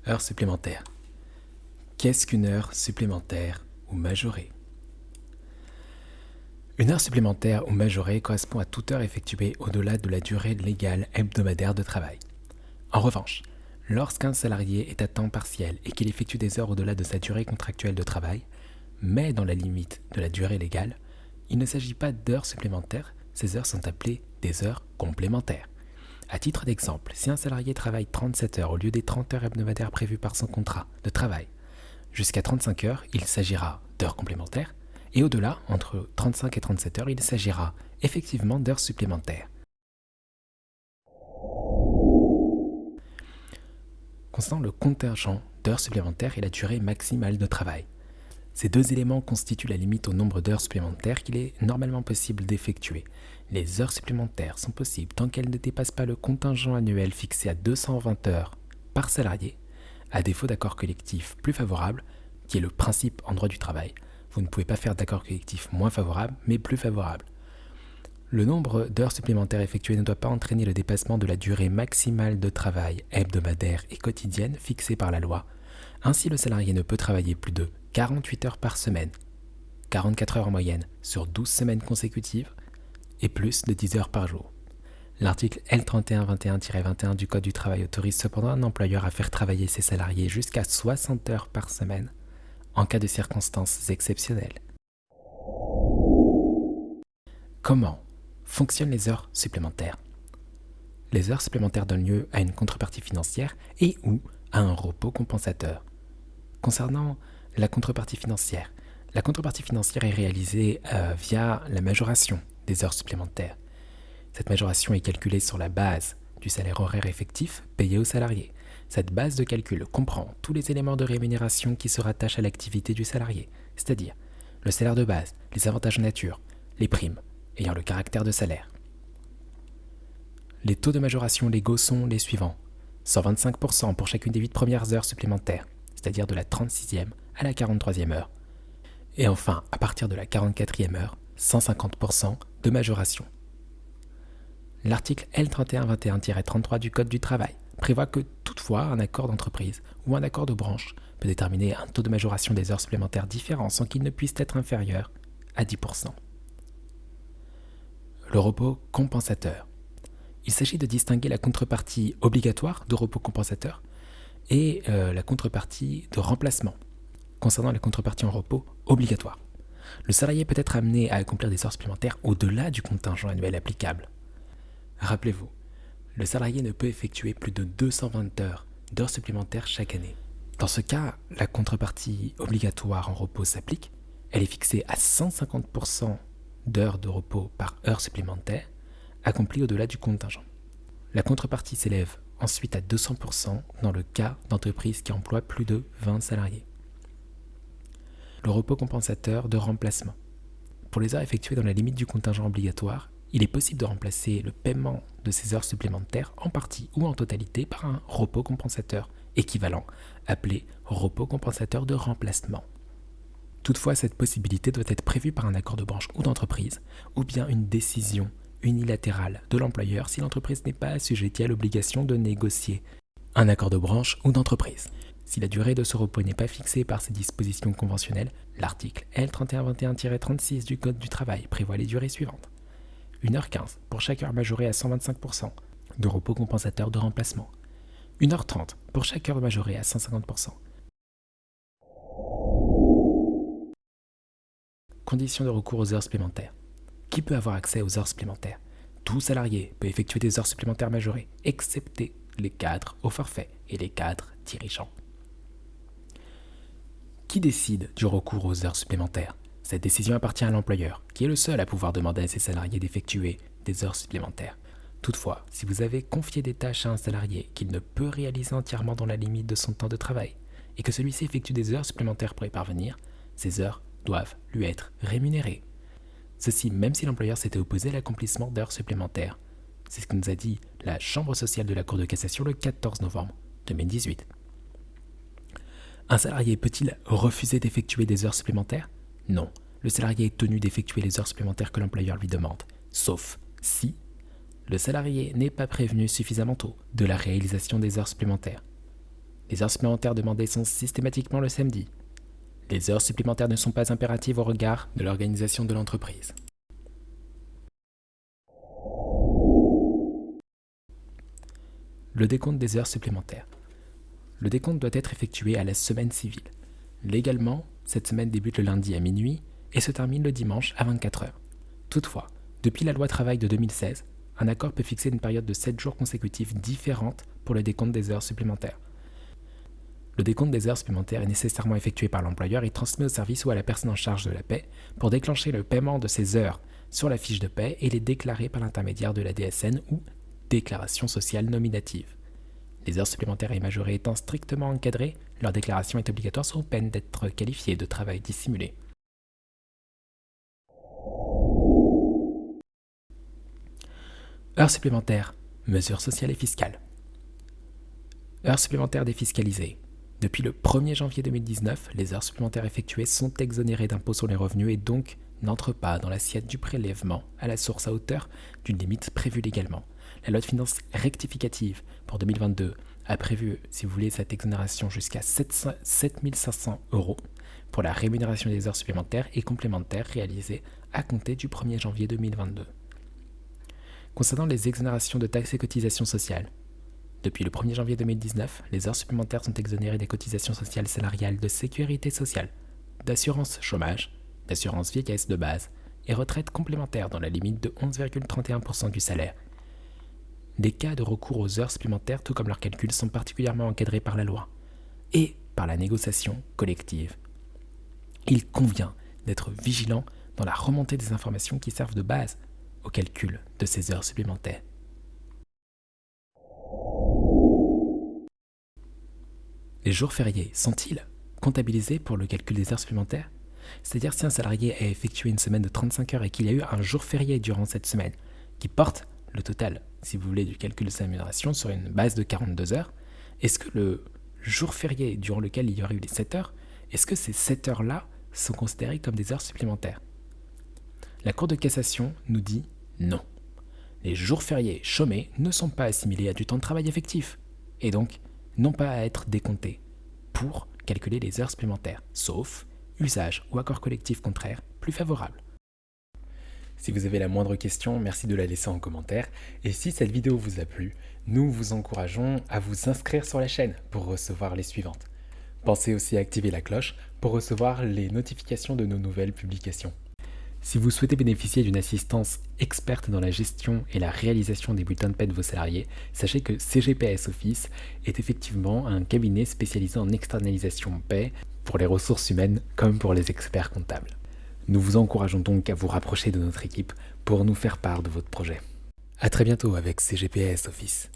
Heure supplémentaire. Qu'est-ce qu'une heure supplémentaire ou majorée? Une heure supplémentaire ou majorée correspond à toute heure effectuée au-delà de la durée légale hebdomadaire de travail. En revanche, lorsqu'un salarié est à temps partiel et qu'il effectue des heures au-delà de sa durée contractuelle de travail, mais dans la limite de la durée légale, il ne s'agit pas d'heures supplémentaires, ces heures sont appelées des heures complémentaires. À titre d'exemple, si un salarié travaille 37 heures au lieu des 30 heures hebdomadaires prévues par son contrat de travail, jusqu'à 35 heures, il s'agira d'heures complémentaires, et au-delà, entre 35 et 37 heures, il s'agira effectivement d'heures supplémentaires. Concernant le contingent d'heures supplémentaires et la durée maximale de travail, ces deux éléments constituent la limite au nombre d'heures supplémentaires qu'il est normalement possible d'effectuer. Les heures supplémentaires sont possibles tant qu'elles ne dépassent pas le contingent annuel fixé à 220 heures par salarié, à défaut d'accord collectif plus favorable, qui est le principe en droit du travail. Vous ne pouvez pas faire d'accord collectif moins favorable, mais plus favorable. Le nombre d'heures supplémentaires effectuées ne doit pas entraîner le dépassement de la durée maximale de travail hebdomadaire et quotidienne fixée par la loi. Ainsi, le salarié ne peut travailler plus de 48 heures par semaine, 44 heures en moyenne sur 12 semaines consécutives, et plus de 10 heures par jour. L'article L3121-21 du Code du travail autorise cependant un employeur à faire travailler ses salariés jusqu'à 60 heures par semaine, en cas de circonstances exceptionnelles. Comment fonctionnent les heures supplémentaires? Les heures supplémentaires donnent lieu à une contrepartie financière et ou à un repos compensateur. Concernant la contrepartie financière est réalisée via la majoration des heures supplémentaires. Cette majoration est calculée sur la base du salaire horaire effectif payé aux salariés. Cette base de calcul comprend tous les éléments de rémunération qui se rattachent à l'activité du salarié, c'est-à-dire le salaire de base, les avantages en nature, les primes, ayant le caractère de salaire. Les taux de majoration légaux sont les suivants. 125% pour chacune des 8 premières heures supplémentaires, c'est-à-dire de la 36e à la 43e heure. Et enfin, à partir de la 44e heure, 150% de majoration. L'article L3121-33 du Code du travail prévoit que toutefois un accord d'entreprise ou un accord de branche peut déterminer un taux de majoration des heures supplémentaires différent sans qu'il ne puisse être inférieur à 10%. Le repos compensateur. Il s'agit de distinguer la contrepartie obligatoire de repos compensateur et la contrepartie de remplacement. Concernant la contrepartie en repos obligatoire, le salarié peut être amené à accomplir des heures supplémentaires au-delà du contingent annuel applicable. Rappelez-vous, le salarié ne peut effectuer plus de 220 heures d'heures supplémentaires chaque année. Dans ce cas, la contrepartie obligatoire en repos s'applique. Elle est fixée à 150% d'heures de repos par heure supplémentaire, accomplies au-delà du contingent. La contrepartie s'élève ensuite à 200% dans le cas d'entreprises qui emploient plus de 20 salariés. Le repos compensateur de remplacement. Pour les heures effectuées dans la limite du contingent obligatoire, il est possible de remplacer le paiement de ces heures supplémentaires en partie ou en totalité par un repos compensateur équivalent, appelé repos compensateur de remplacement. Toutefois, cette possibilité doit être prévue par un accord de branche ou d'entreprise, ou bien une décision unilatérale de l'employeur si l'entreprise n'est pas assujettie à l'obligation de négocier un accord de branche ou d'entreprise. Si la durée de ce repos n'est pas fixée par ces dispositions conventionnelles, l'article L3121-36 du Code du travail prévoit les durées suivantes. 1h15 pour chaque heure majorée à 125% de repos compensateur de remplacement. 1h30 pour chaque heure majorée à 150%. Conditions de recours aux heures supplémentaires. Qui peut avoir accès aux heures supplémentaires? Tout salarié peut effectuer des heures supplémentaires majorées, excepté les cadres au forfait et les cadres dirigeants. Qui décide du recours aux heures supplémentaires? Cette décision appartient à l'employeur, qui est le seul à pouvoir demander à ses salariés d'effectuer des heures supplémentaires. Toutefois, si vous avez confié des tâches à un salarié qu'il ne peut réaliser entièrement dans la limite de son temps de travail, et que celui-ci effectue des heures supplémentaires pour y parvenir, ces heures doivent lui être rémunérées. Ceci même si l'employeur s'était opposé à l'accomplissement d'heures supplémentaires. C'est ce que nous a dit la Chambre sociale de la Cour de cassation le 14 novembre 2018. Un salarié peut-il refuser d'effectuer des heures supplémentaires? Non, le salarié est tenu d'effectuer les heures supplémentaires que l'employeur lui demande, sauf si le salarié n'est pas prévenu suffisamment tôt de la réalisation des heures supplémentaires. Les heures supplémentaires demandées sont systématiquement le samedi. Les heures supplémentaires ne sont pas impératives au regard de l'organisation de l'entreprise. Le décompte des heures supplémentaires. Le décompte doit être effectué à la semaine civile. Légalement, cette semaine débute le lundi à minuit et se termine le dimanche à 24 heures. Toutefois, depuis la loi travail de 2016, un accord peut fixer une période de 7 jours consécutifs différente pour le décompte des heures supplémentaires. Le décompte des heures supplémentaires est nécessairement effectué par l'employeur et transmis au service ou à la personne en charge de la paie pour déclencher le paiement de ces heures sur la fiche de paie et les déclarer par l'intermédiaire de la DSN ou déclaration sociale nominative. Les heures supplémentaires et majorées étant strictement encadrées, leur déclaration est obligatoire sous peine d'être qualifiée de travail dissimulé. Heures supplémentaires, mesures sociales et fiscales. Heures supplémentaires défiscalisées. Depuis le 1er janvier 2019, les heures supplémentaires effectuées sont exonérées d'impôt sur les revenus et donc n'entrent pas dans l'assiette du prélèvement à la source à hauteur d'une limite prévue légalement. La loi de finances rectificative pour 2022 a prévu, si vous voulez, cette exonération jusqu'à 7 500 € pour la rémunération des heures supplémentaires et complémentaires réalisées à compter du 1er janvier 2022. Concernant les exonérations de taxes et cotisations sociales, depuis le 1er janvier 2019, les heures supplémentaires sont exonérées des cotisations sociales salariales de sécurité sociale, d'assurance chômage, d'assurance vieillesse de base et retraite complémentaire dans la limite de 11,31% du salaire. Les cas de recours aux heures supplémentaires, tout comme leurs calculs, sont particulièrement encadrés par la loi et par la négociation collective. Il convient d'être vigilant dans la remontée des informations qui servent de base au calcul de ces heures supplémentaires. Les jours fériés sont-ils comptabilisés pour le calcul des heures supplémentaires ? C'est-à-dire si un salarié a effectué une semaine de 35 heures et qu'il y a eu un jour férié durant cette semaine, qui porte le total, si vous voulez, du calcul de sa rémunération sur une base de 42 heures, est-ce que le jour férié durant lequel il y aurait eu les 7 heures, est-ce que ces 7 heures-là sont considérées comme des heures supplémentaires ? La Cour de cassation nous dit non. Les jours fériés chômés ne sont pas assimilés à du temps de travail effectif, et donc n'ont pas à être décomptés pour calculer les heures supplémentaires, sauf usage ou accord collectif contraire plus favorable. Si vous avez la moindre question, merci de la laisser en commentaire. Et si cette vidéo vous a plu, nous vous encourageons à vous inscrire sur la chaîne pour recevoir les suivantes. Pensez aussi à activer la cloche pour recevoir les notifications de nos nouvelles publications. Si vous souhaitez bénéficier d'une assistance experte dans la gestion et la réalisation des bulletins de paie de vos salariés, sachez que CGPS Office est effectivement un cabinet spécialisé en externalisation paie pour les ressources humaines comme pour les experts comptables. Nous vous encourageons donc à vous rapprocher de notre équipe pour nous faire part de votre projet. À très bientôt avec CGPS Office.